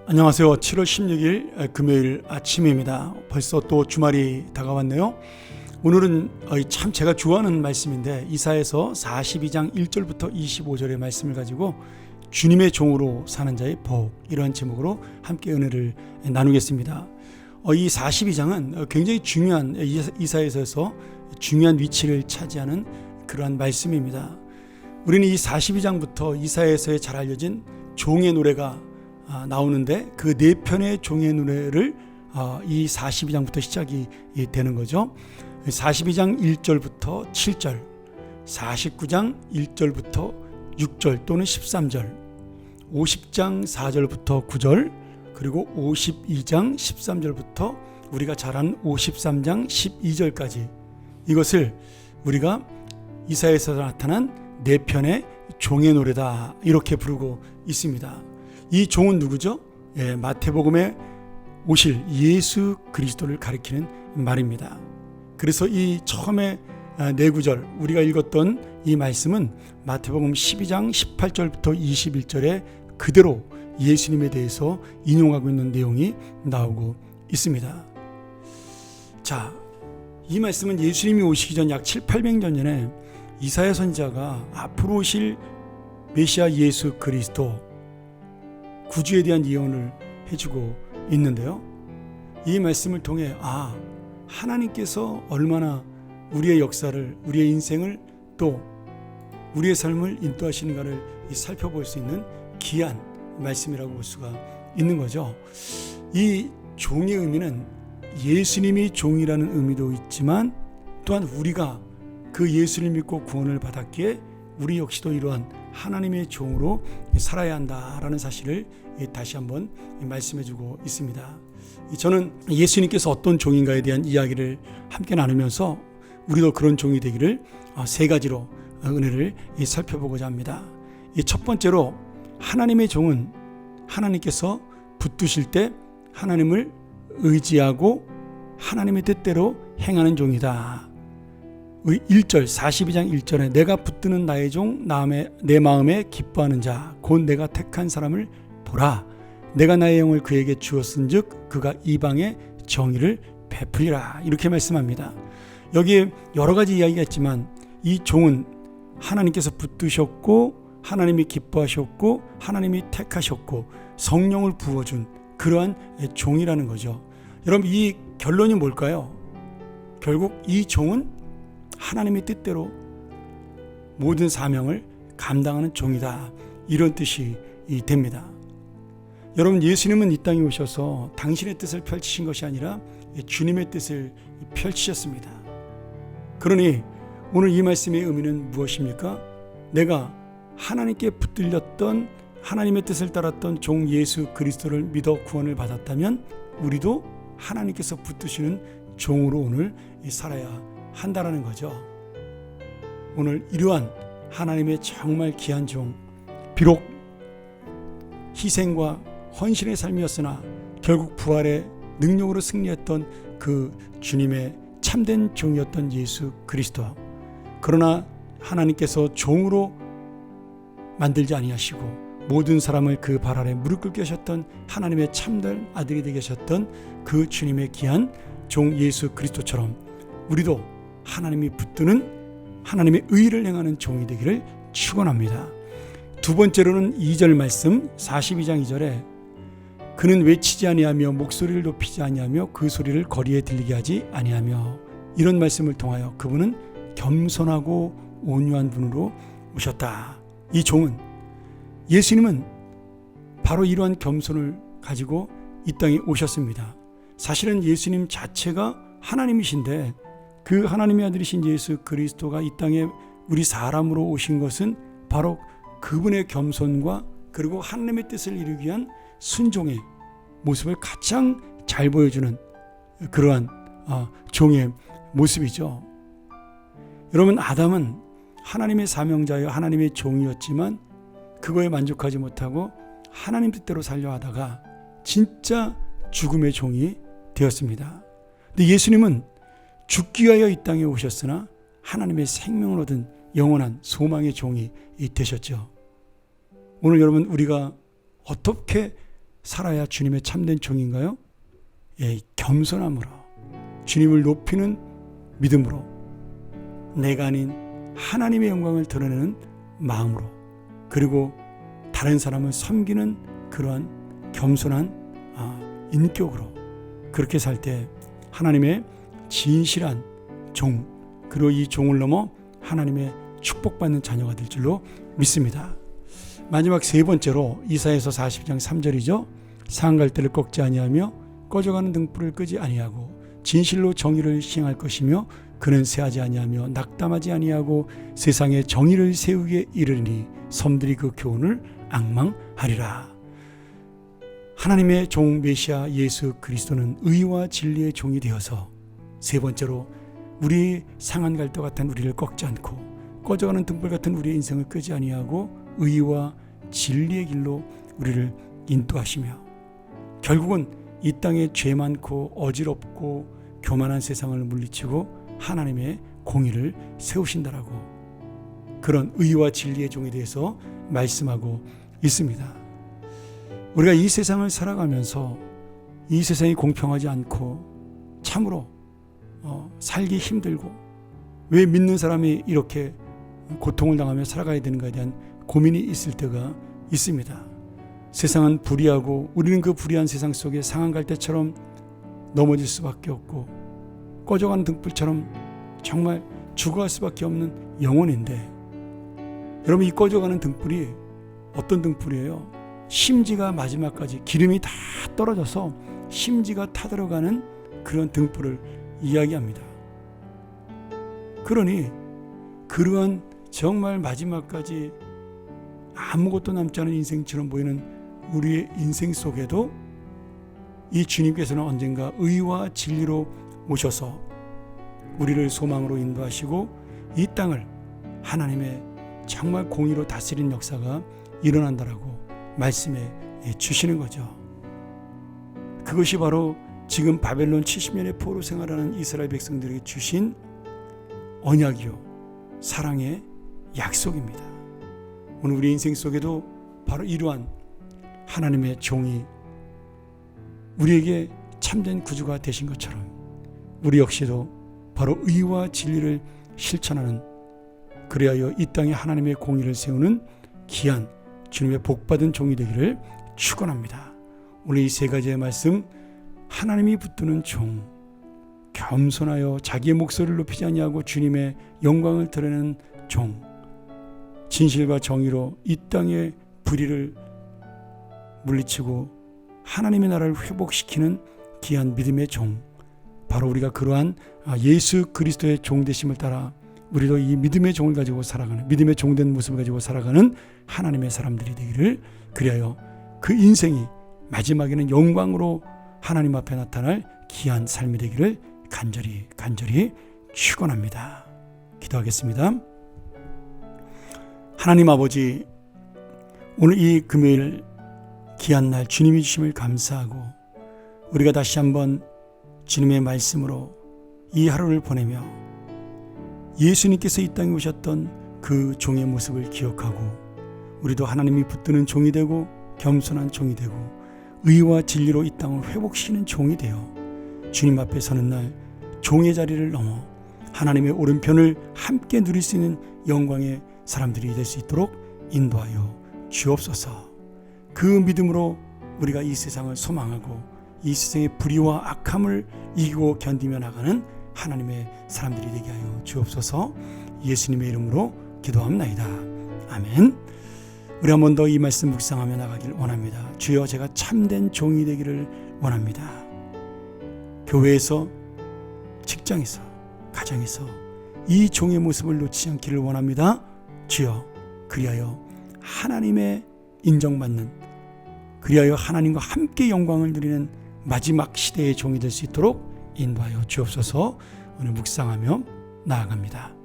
안녕하세요. 7월 16일 금요일 아침입니다. 벌써 또 주말이 다가왔네요. 오늘은 참 제가 좋아하는 말씀인데 이사야서 42장 1절부터 25절의 말씀을 가지고 주님의 종으로 사는 자의 복, 이러한 제목으로 함께 은혜를 나누겠습니다. 이 42장은 굉장히 중요한, 이사야서에서 중요한 위치를 차지하는 그러한 말씀입니다. 우리는 이 42장부터 이사야서에 잘 알려진 종의 노래가 나오는데 그 네 편의 종의 노래를 이 42장부터 시작이 되는 거죠. 42장 1절부터 7절, 49장 1절부터 6절 또는 13절, 50장 4절부터 9절, 그리고 52장 13절부터 우리가 잘 아는 53장 12절까지, 이것을 우리가 이사야에서 나타난 네 편의 종의 노래다, 이렇게 부르고 있습니다. 이 종은 누구죠? 마태복음에 오실 예수 그리스도를 가리키는 말입니다. 그래서 이 처음에 네 구절 우리가 읽었던 이 말씀은 마태복음 12장 18절부터 21절에 그대로 예수님에 대해서 인용하고 있는 내용이 나오고 있습니다. 자, 이 말씀은 예수님이 오시기 전 약 700-800년 전에 이사야 선지자가 앞으로 오실 메시아 예수 그리스도 구주에 대한 예언을 해주고 있는데요. 이 말씀을 통해 하나님께서 얼마나 우리의 역사를, 우리의 인생을, 또 우리의 삶을 인도하시는가를 살펴볼 수 있는 귀한 말씀이라고 볼 수가 있는 거죠. 이 종의 의미는 예수님이 종이라는 의미도 있지만 또한 우리가 그 예수를 믿고 구원을 받았기에 우리 역시도 이러한 하나님의 종으로 살아야 한다라는 사실을 다시 한번 말씀해주고 있습니다. 저는 예수님께서 어떤 종인가에 대한 이야기를 함께 나누면서 우리도 그런 종이 되기를 세 가지로 은혜를 살펴보고자 합니다. 첫 번째로, 하나님의 종은 하나님께서 붙드실 때 하나님을 의지하고 하나님의 뜻대로 행하는 종이다. 1절 42장 1절에 내가 붙드는 나의 종 내 마음에 기뻐하는 자 곧 내가 택한 사람을 보라. 내가 나의 영을 그에게 주었은즉 그가 이방의 정의를 베풀리라. 이렇게 말씀합니다. 여기에 여러 가지 이야기가 있지만 이 종은 하나님께서 붙드셨고 하나님이 기뻐하셨고 하나님이 택하셨고 성령을 부어준 그러한 종이라는 거죠. 여러분, 이 결론이 뭘까요? 결국 이 종은 하나님의 뜻대로 모든 사명을 감당하는 종이다, 이런 뜻이 됩니다. 여러분, 예수님은 이 땅에 오셔서 당신의 뜻을 펼치신 것이 아니라 주님의 뜻을 펼치셨습니다. 그러니 오늘 이 말씀의 의미는 무엇입니까? 내가 하나님께 붙들렸던 하나님의 뜻을 따랐던 종 예수 그리스도를 믿어 구원을 받았다면 우리도 하나님께서 붙드시는 종으로 오늘 살아야 한다라는 거죠. 오늘 이러한 하나님의 정말 귀한 종, 비록 희생과 헌신의 삶이었으나 결국 부활의 능력으로 승리했던 그 주님의 참된 종이었던 예수 그리스도, 그러나 하나님께서 종으로 만들지 아니하시고 모든 사람을 그 발 아래 무릎 꿇게 하셨던 하나님의 참된 아들이 되게 하셨던 그 주님의 귀한 종 예수 그리스도처럼 우리도 하나님이 붙드는 하나님의 의를 행하는 종이 되기를 축원합니다. 두 번째로는 2절 말씀 42장 2절에 그는 외치지 아니하며 목소리를 높이지 아니하며 그 소리를 거리에 들리게 하지 아니하며, 이런 말씀을 통하여 그분은 겸손하고 온유한 분으로 오셨다. 이 종은, 예수님은 바로 이러한 겸손을 가지고 이 땅에 오셨습니다. 사실은 예수님 자체가 하나님이신데 그 하나님의 아들이신 예수 그리스도가 이 땅에 우리 사람으로 오신 것은 바로 그분의 겸손과 그리고 하나님의 뜻을 이루기 위한 순종의 모습을 가장 잘 보여주는 그러한 종의 모습이죠. 여러분, 아담은 하나님의 사명자여 하나님의 종이었지만 그거에 만족하지 못하고 하나님 뜻대로 살려 하다가 진짜 죽음의 종이 되었습니다. 근데 예수님은 죽기 위하여 이 땅에 오셨으나 하나님의 생명을 얻은 영원한 소망의 종이 되셨죠. 오늘 여러분, 우리가 어떻게 살아야 주님의 참된 종인가요? 예, 겸손함으로, 주님을 높이는 믿음으로, 내가 아닌 하나님의 영광을 드러내는 마음으로, 그리고 다른 사람을 섬기는 그러한 겸손한 인격으로 그렇게 살 때 하나님의 진실한 종, 그리고 이 종을 넘어 하나님의 축복받는 자녀가 될 줄로 믿습니다. 마지막 세 번째로 이사야서 40장 3절이죠. 상갈대를 꺾지 아니하며 꺼져가는 등불을 끄지 아니하고 진실로 정의를 시행할 것이며 그는 쇠하지 아니하며 낙담하지 아니하고 세상에 정의를 세우기에 이르리니 섬들이 그 교훈을 앙망하리라. 하나님의 종 메시아 예수 그리스도는 의와 진리의 종이 되어서 세 번째로 우리 상한 갈대 같은 우리를 꺾지 않고 꺼져가는 등불 같은 우리의 인생을 끄지 아니하고 의와 진리의 길로 우리를 인도하시며 결국은 이 땅에 죄 많고 어지럽고 교만한 세상을 물리치고 하나님의 공의를 세우신다라고 그런 의와 진리의 종에 대해서 말씀하고 있습니다. 우리가 이 세상을 살아가면서 이 세상이 공평하지 않고 참으로 살기 힘들고 왜 믿는 사람이 이렇게 고통을 당하며 살아가야 되는가에 대한 고민이 있을 때가 있습니다. 세상은 불의하고 우리는 그 불의한 세상 속에 상한 갈대처럼 넘어질 수밖에 없고 꺼져가는 등불처럼 정말 죽어갈 수밖에 없는 영혼인데, 여러분 이 꺼져가는 등불이 어떤 등불이에요? 심지가 마지막까지 기름이 다 떨어져서 심지가 타들어가는 그런 등불을 이야기합니다. 그러니 그러한 정말 마지막까지 아무것도 남지 않은 인생처럼 보이는 우리의 인생 속에도 이 주님께서는 언젠가 의와 진리로 오셔서 우리를 소망으로 인도하시고 이 땅을 하나님의 정말 공의로 다스리는 역사가 일어난다라고 말씀해 주시는 거죠. 그것이 바로 지금 바벨론 70년의 포로 생활하는 이스라엘 백성들에게 주신 언약이요 사랑의 약속입니다. 오늘 우리 인생 속에도 바로 이러한 하나님의 종이 우리에게 참된 구주가 되신 것처럼 우리 역시도 바로 의와 진리를 실천하는, 그리하여 이 땅에 하나님의 공의를 세우는 귀한 주님의 복받은 종이 되기를 축원합니다. 오늘 이 세 가지의 말씀, 하나님이 붙드는 종, 겸손하여 자기의 목소리를 높이지 아니하고 주님의 영광을 드러내는 종, 진실과 정의로 이 땅의 불의를 물리치고 하나님의 나라를 회복시키는 귀한 믿음의 종, 바로 우리가 그러한 예수 그리스도의 종 되심을 따라 우리도 이 믿음의 종을 가지고 살아가는, 믿음의 종된 모습을 가지고 살아가는 하나님의 사람들이 되기를, 그리하여 그 인생이 마지막에는 영광으로 하나님 앞에 나타날 귀한 삶이 되기를 간절히 축원합니다. 기도하겠습니다. 하나님 아버지, 오늘 이 금요일 귀한 날 주님이 주심을 감사하고 우리가 다시 한번 주님의 말씀으로 이 하루를 보내며 예수님께서 이 땅에 오셨던 그 종의 모습을 기억하고 우리도 하나님이 붙드는 종이 되고 겸손한 종이 되고 의와 진리로 이 땅을 회복시키는 종이 되어 주님 앞에 서는 날 종의 자리를 넘어 하나님의 오른편을 함께 누릴 수 있는 영광의 사람들이 될 수 있도록 인도하여 주옵소서. 그 믿음으로 우리가 이 세상을 소망하고 이 세상의 불의와 악함을 이기고 견디며 나가는 하나님의 사람들이 되게 하여 주옵소서. 예수님의 이름으로 기도합나이다. 아멘. 우리 한 번 더 이 말씀 묵상하며 나가길 원합니다. 주여, 제가 참된 종이 되기를 원합니다. 교회에서, 직장에서, 가정에서 이 종의 모습을 놓치지 않기를 원합니다. 주여, 그리하여 하나님의 인정받는, 그리하여 하나님과 함께 영광을 누리는 마지막 시대의 종이 될 수 있도록 인도하여 주옵소서. 오늘 묵상하며 나아갑니다.